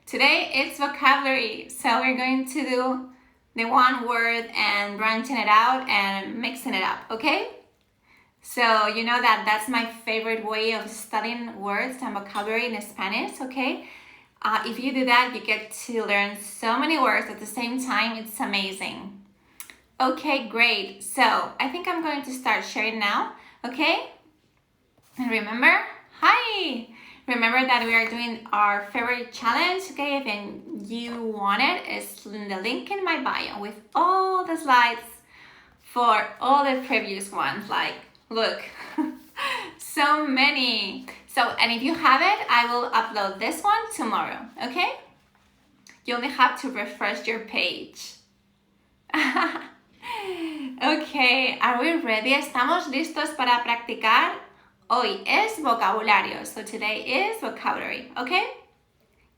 Today it's vocabulary, so we're going to do the one word and branching it out and mixing it up, okay? So you know that that's my favorite way of studying words and vocabulary in Spanish, okay? If you do that, you get to learn so many words at the same time. It's amazing. Okay, great. So I think I'm going to start sharing now, okay? And remember, hi! Remember that we are doing our favorite challenge, okay? If you want it, it's in the link in my bio with all the slides for all the previous ones. Like, look, so many. So, and if you have it, I will upload this one tomorrow, okay? You only have to refresh your page. Okay, are we ready? ¿Estamos listos para practicar? Hoy es vocabulario, so today is vocabulary, okay?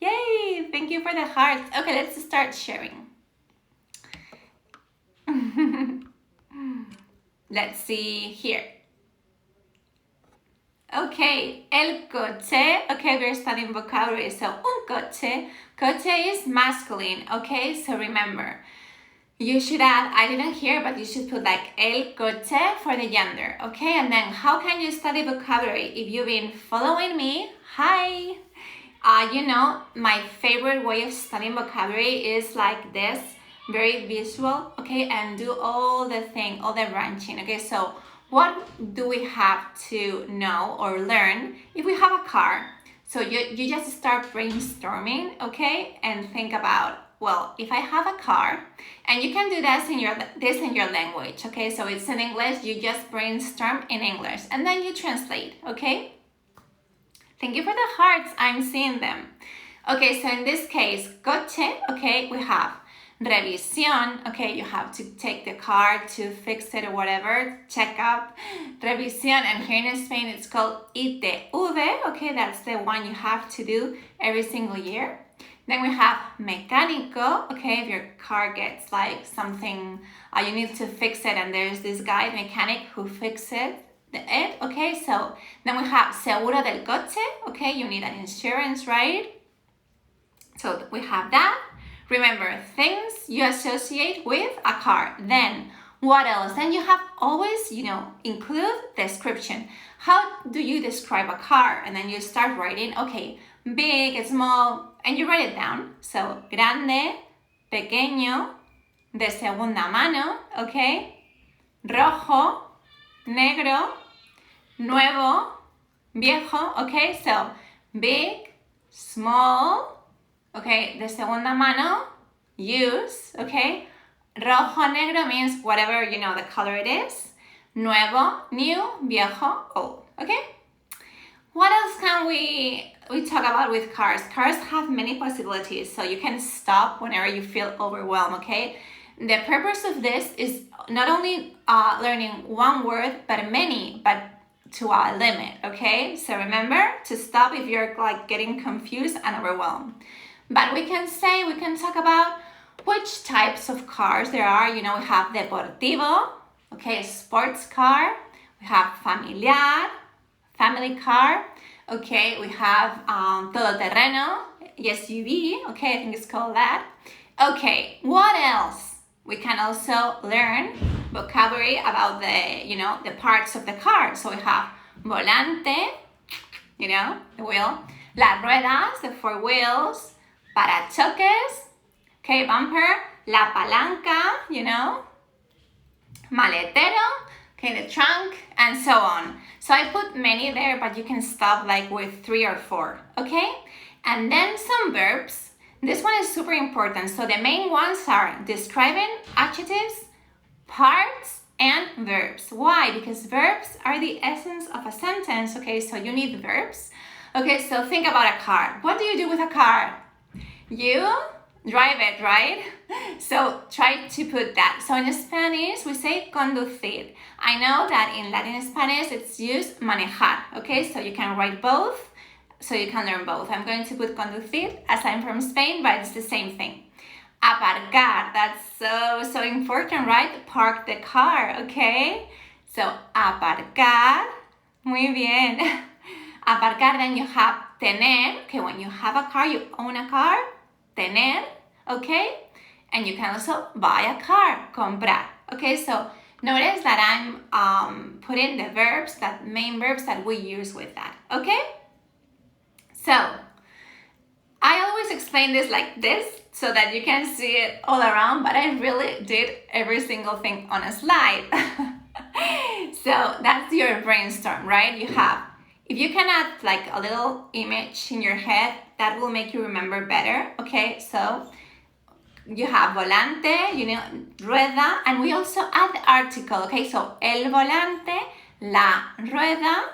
Yay, thank you for the hearts. Okay, let's start sharing. Let's see here. Okay, el coche. Okay, we're studying vocabulary, so un coche. Coche is masculine, okay? So remember, you should add, I didn't hear, but you should put like el coche for the gender, okay? And then how can you study vocabulary? If you've been following me, hi! You know, my favorite way of studying vocabulary is like this, very visual, okay? And do all the thing, all the branching, okay? So what do we have to know or learn if we have a car? So you just start brainstorming, okay? And think about, well, if I have a car, and you can do this in your language, okay? So it's in English, you just brainstorm in English, and then you translate, okay? Thank you for the hearts, I'm seeing them. Okay, so in this case, coche, okay, we have revisión, okay, you have to take the car to fix it or whatever, check up, revisión, and here in Spain it's called ITV, okay, that's the one you have to do every single year. Then we have mecánico, okay, if your car gets like something, you need to fix it and there's this guy, mechanic, who fixes it, okay, so then we have seguro del coche, okay, you need an insurance, right? So we have that. Remember, things you associate with a car. Then, what else? Then you have always, include description. How do you describe a car? And then you start writing, okay, big, small, and you write it down. So, grande, pequeño, de segunda mano, okay? Rojo, negro, nuevo, viejo, okay? So, big, small, okay, de segunda mano, use, okay? Rojo, negro means whatever, the color it is. Nuevo, new, viejo, old, okay? What else can we talk about with cars? Cars have many possibilities, so you can stop whenever you feel overwhelmed, okay? The purpose of this is not only learning one word, but many, but to a limit, okay? So remember to stop if you're like getting confused and overwhelmed. But we can talk about which types of cars there are. We have deportivo, okay, sports car. We have familiar, family car. Okay, we have todoterreno, SUV, okay, I think it's called that. Okay, what else? We can also learn vocabulary about the parts of the car. So we have volante, the wheel, las ruedas, the four wheels, parachoques, okay, bumper, la palanca, maletero, okay, the trunk, and so on. So I put many there, but you can stop like with 3 or 4, okay? And then some verbs. This one is super important. So the main ones are describing, adjectives, parts, and verbs. Why? Because verbs are the essence of a sentence, okay? So you need verbs. Okay, so think about a car. What do you do with a car? You drive it, right? So try to put that. So in Spanish, we say conducir. I know that in Latin Spanish, it's used manejar, okay? So you can write both, so you can learn both. I'm going to put conducir as I'm from Spain, but it's the same thing. Aparcar, that's so important, right? Park the car, okay? So aparcar, muy bien. Aparcar, then you have tener, okay, when you have a car, you own a car. tener, okay? And you can also buy a car, comprar, okay? So notice that I'm putting the verbs, that main verbs that we use with that, okay? So I always explain this like this so that you can see it all around, but I really did every single thing on a slide. So that's your brainstorm, right? You have, if you can add like a little image in your head, that will make you remember better, okay? So you have volante, you know, rueda, and we also add the article, okay? So el volante, la rueda,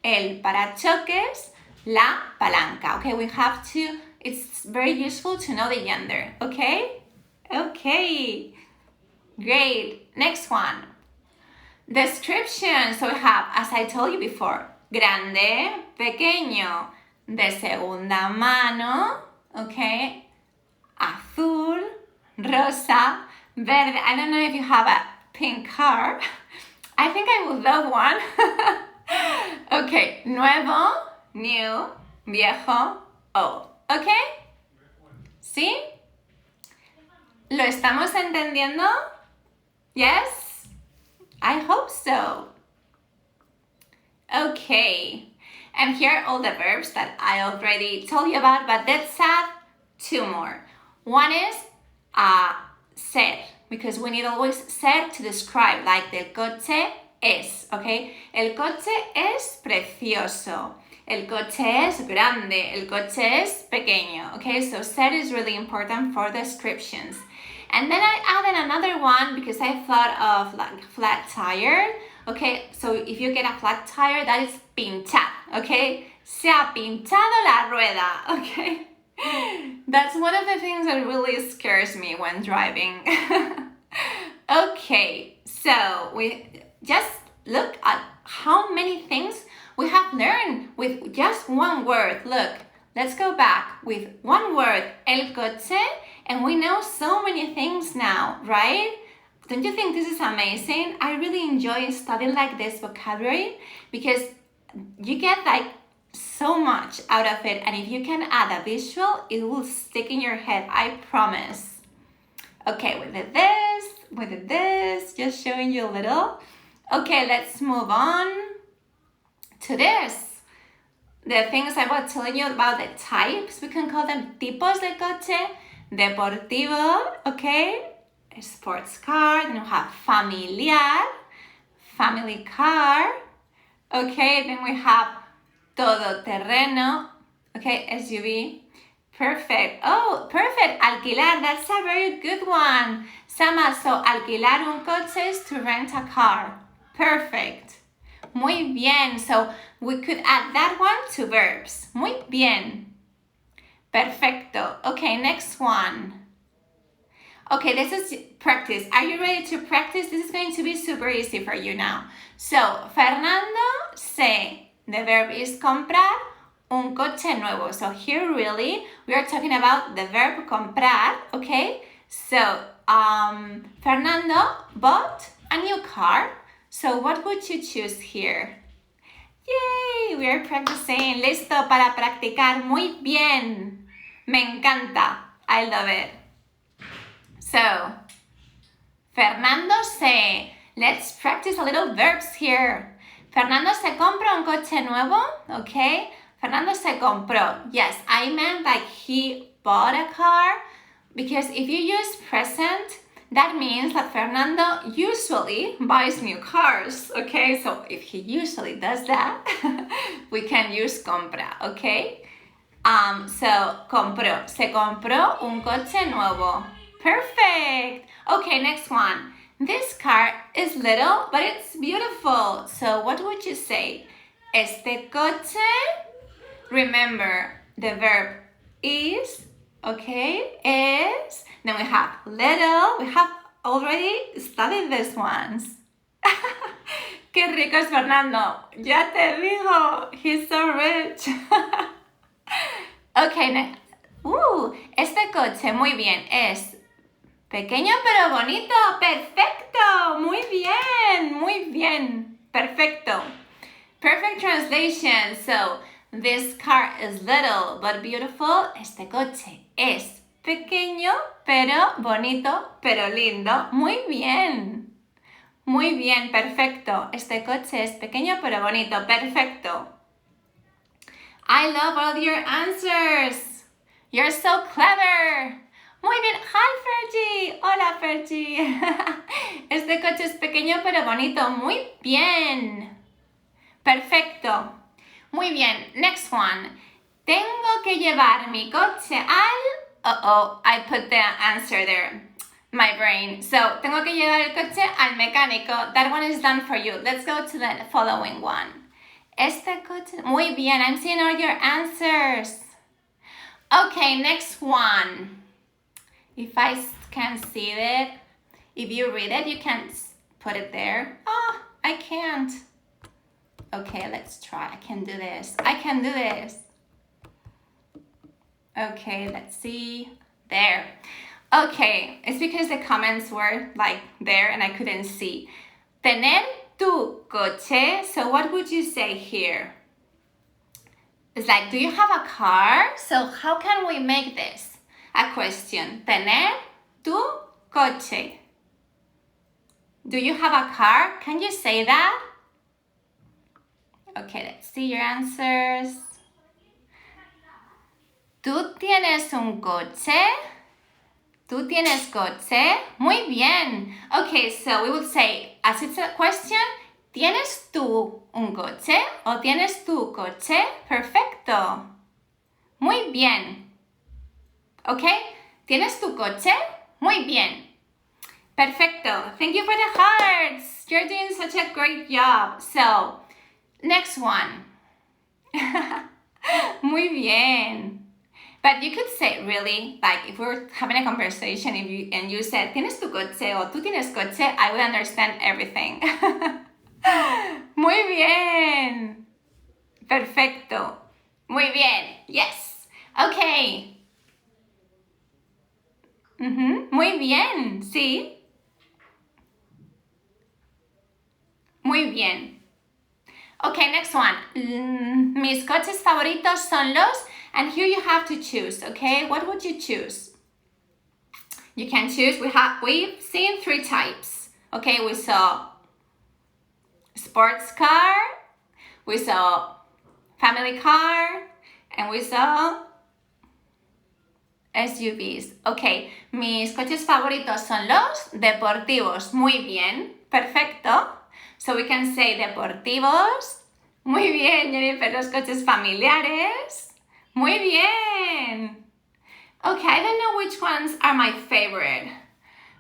el parachoques, la palanca, okay? We have to, it's very useful to know the gender, okay? Okay, great. Next one. Description. So we have, as I told you before, grande, pequeño, de segunda mano, okay? Azul, rosa, verde. I don't know if you have a pink car. I think I would love one. Okay, nuevo, new, viejo, old. Okay? ¿Sí? ¿Lo estamos entendiendo? Yes? I hope so. Okay. And here are all the verbs that I already told you about, but let's add two more. One is ser, because we need always ser to describe, like the coche es, okay? El coche es precioso. El coche es grande. El coche es pequeño, okay? So ser is really important for descriptions. And then I added another one because I thought of like flat tire. Okay, so if you get a flat tire, that is pinchar, okay? Se ha pinchado la rueda, okay? That's one of the things that really scares me when driving. Okay, so we just look at how many things we have learned with just one word. Look, let's go back with one word, el coche, and we know so many things now, right? Don't you think this is amazing? I really enjoy studying like this vocabulary because you get like so much out of it, and if you can add a visual, it will stick in your head, I promise. Okay, with this, just showing you a little. Okay, let's move on to this. The things I was telling you about the types, we can call them tipos de coche, deportivo, okay? Sports car, then we have familiar, family car, okay? Then we have todoterreno, okay, SUV, perfect. Oh, perfect, alquilar, that's a very good one. Sama, so alquilar un coche is to rent a car. Perfect. Muy bien, so we could add that one to verbs. Muy bien. Perfecto. Okay, next one. Okay, this is practice. Are you ready to practice? This is going to be super easy for you now. So, Fernando se, the verb is comprar un coche nuevo. So here really, we are talking about the verb comprar, okay? So, Fernando bought a new car. So what would you choose here? Yay, we are practicing. Listo para practicar. Muy bien. Me encanta. I love it. So, Fernando se. Let's practice a little verbs here. Fernando se compra un coche nuevo, okay? Fernando se compró. Yes, I meant like he bought a car, because if you use present, that means that Fernando usually buys new cars, okay? So if he usually does that, we can use compra, okay? So, compró. Se compró un coche nuevo. Perfect. Okay, next one. This car is little, but it's beautiful. So what would you say? Este coche, remember the verb is, okay, is. Then we have little. We have already studied these ones. Qué rico es Fernando. Ya te digo, he's so rich. Okay, next. Este coche, muy bien, es pequeño pero bonito. Perfecto. Muy bien. Muy bien. Perfecto. Perfect translation. So, this car is little but beautiful. Este coche es pequeño, pero bonito, pero lindo. Muy bien. Muy bien, perfecto. Este coche es pequeño, pero bonito. Perfecto. I love all your answers. You're so clever. Muy bien. Hi, Fergie. Hola, Fergie. Este coche es pequeño, pero bonito. Muy bien. Perfecto. Muy bien. Next one. Tengo que llevar mi coche al... Uh-oh, I put the answer there. My brain. So, tengo que llevar el coche al mecánico. That one is done for you. Let's go to the following one. Este coche... Muy bien. I'm seeing all your answers. Okay, next one. If I can see it, if you read it, you can put it there. Oh, I can't. Okay, let's try. I can do this. I can do this. Okay, let's see. There. Okay, it's because the comments were like there and I couldn't see. Tener tu coche. So what would you say here? It's like, do you have a car? So how can we make this a question? Tener tu coche. Do you have a car? Can you say that? Okay, let's see your answers. ¿Tú tienes un coche? ¿Tú tienes coche? Muy bien. Okay, so we would say, as it's a question, ¿tienes tú un coche? ¿O tienes tu coche? Perfecto. Muy bien. Okay, ¿tienes tu coche? Muy bien. Perfecto. Thank you for the hearts. You're doing such a great job. So, next one. Muy bien. But you could say really, like if we were having a conversation and you said, ¿tienes tu coche? O ¿tú tienes coche? I would understand everything. Muy bien. Perfecto. Muy bien. Yes. Okay. Muy bien. Sí. Muy bien. Okay, next one. Mis coches favoritos son los... And here you have to choose, okay? What would you choose? You can choose. We've seen 3 types. Okay, we saw sports car, we saw family car, and we saw SUVs. Okay, mis coches favoritos son los deportivos. Muy bien, perfecto. So we can say deportivos. Muy bien, Jennifer, los coches familiares. Muy bien. Okay, I don't know which ones are my favorite.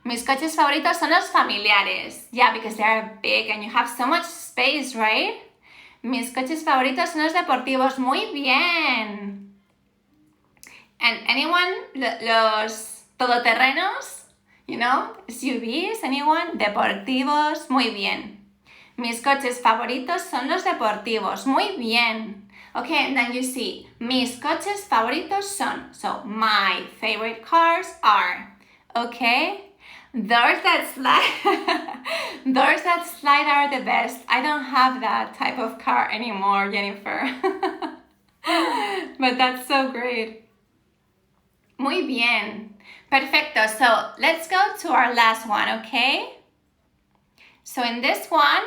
Mis coches favoritos son los familiares. Yeah, because they are big and you have so much space, right? Mis coches favoritos son los deportivos. Muy bien. And anyone? Los todoterrenos? You know? SUVs? Anyone? Deportivos. Muy bien. Mis coches favoritos son los deportivos. Muy bien. Okay, and then you see, mis coches favoritos son. So, my favorite cars are. Okay? Doors that slide are the best. I don't have that type of car anymore, Jennifer. But that's so great. Muy bien. Perfecto. So, let's go to our last one, okay? So, in this one,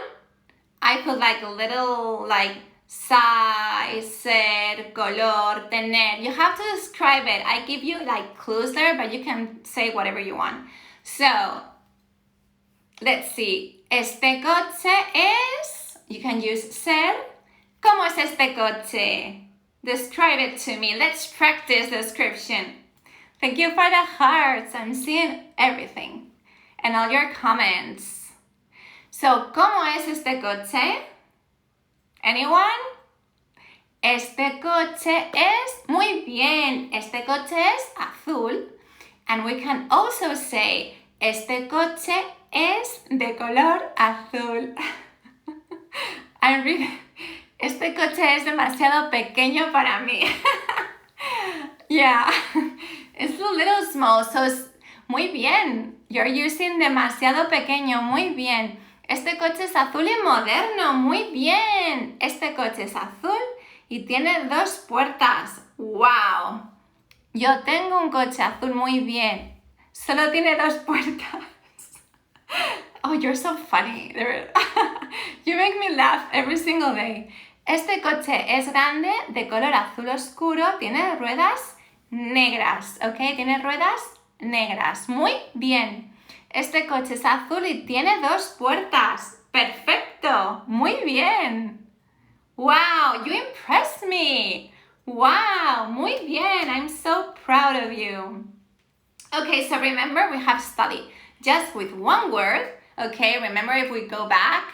I put like a little, like, size, ser, color, tener. You have to describe it. I give you like clues there, but you can say whatever you want. So, let's see. Este coche es, you can use ser. ¿Cómo es este coche? Describe it to me. Let's practice description. Thank you for the hearts. I'm seeing everything. And all your comments. So, ¿cómo es este coche? Anyone? Este coche es... Muy bien. Este coche es azul. And we can also say, este coche es de color azul. Este coche es demasiado pequeño para mí. Yeah. It's a little small. So, muy bien. You're using demasiado pequeño. Muy bien. Este coche es azul y moderno. Muy bien. Este coche es azul y tiene 2 puertas. ¡Wow! Yo tengo un coche azul, muy bien. Solo tiene 2 puertas. Oh, you're so funny. You make me laugh every single day. Este coche es grande, de color azul oscuro, tiene ruedas negras, ¿ok? Tiene ruedas negras. Muy bien. Este coche es azul y tiene 2 puertas. Perfecto. Muy bien. Wow, you impressed me. Wow, muy bien. I'm so proud of you. Okay, so remember we have studied just with one word. Okay, remember if we go back,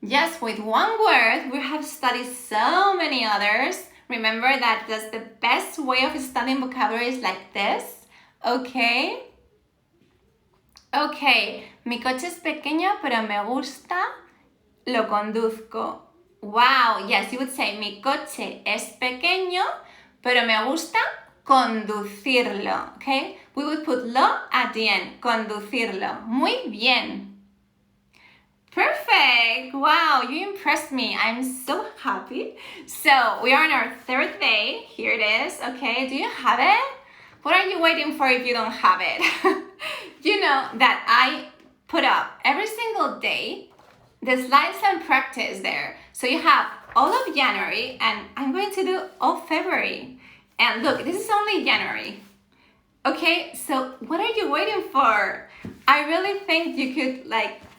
just with one word, we have studied so many others. Remember that that's the best way of studying vocabulary is like this. Okay. Okay, mi coche es pequeño, pero me gusta, lo conduzco. Wow, yes, you would say mi coche es pequeño, pero me gusta conducirlo, okay? We would put lo at the end, conducirlo. Muy bien. Perfect. Wow, you impressed me. I'm so happy. So we are on our 3rd day. Here it is, okay? Do you have it? What are you waiting for if you don't have it? You know that I put up every single day the slides and practice there. So you have all of January and I'm going to do all February. And look, this is only January. Okay, so what are you waiting for? I really think you could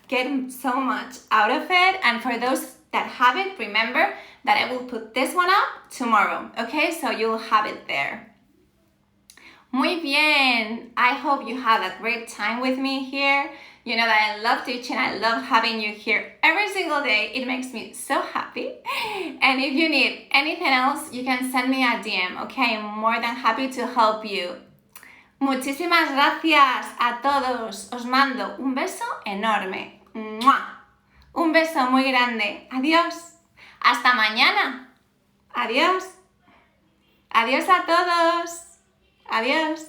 get so much out of it. And for those that haven't, remember that I will put this one up tomorrow. Okay, so you'll have it there. Muy bien. I hope you had a great time with me here. You know that I love teaching. I love having you here every single day. It makes me so happy. And if you need anything else, you can send me a DM, okay? I'm more than happy to help you. Muchísimas gracias a todos. Os mando un beso enorme. ¡Mua! Un beso muy grande. Adiós. Hasta mañana. Adiós. Adiós a todos. Adiós.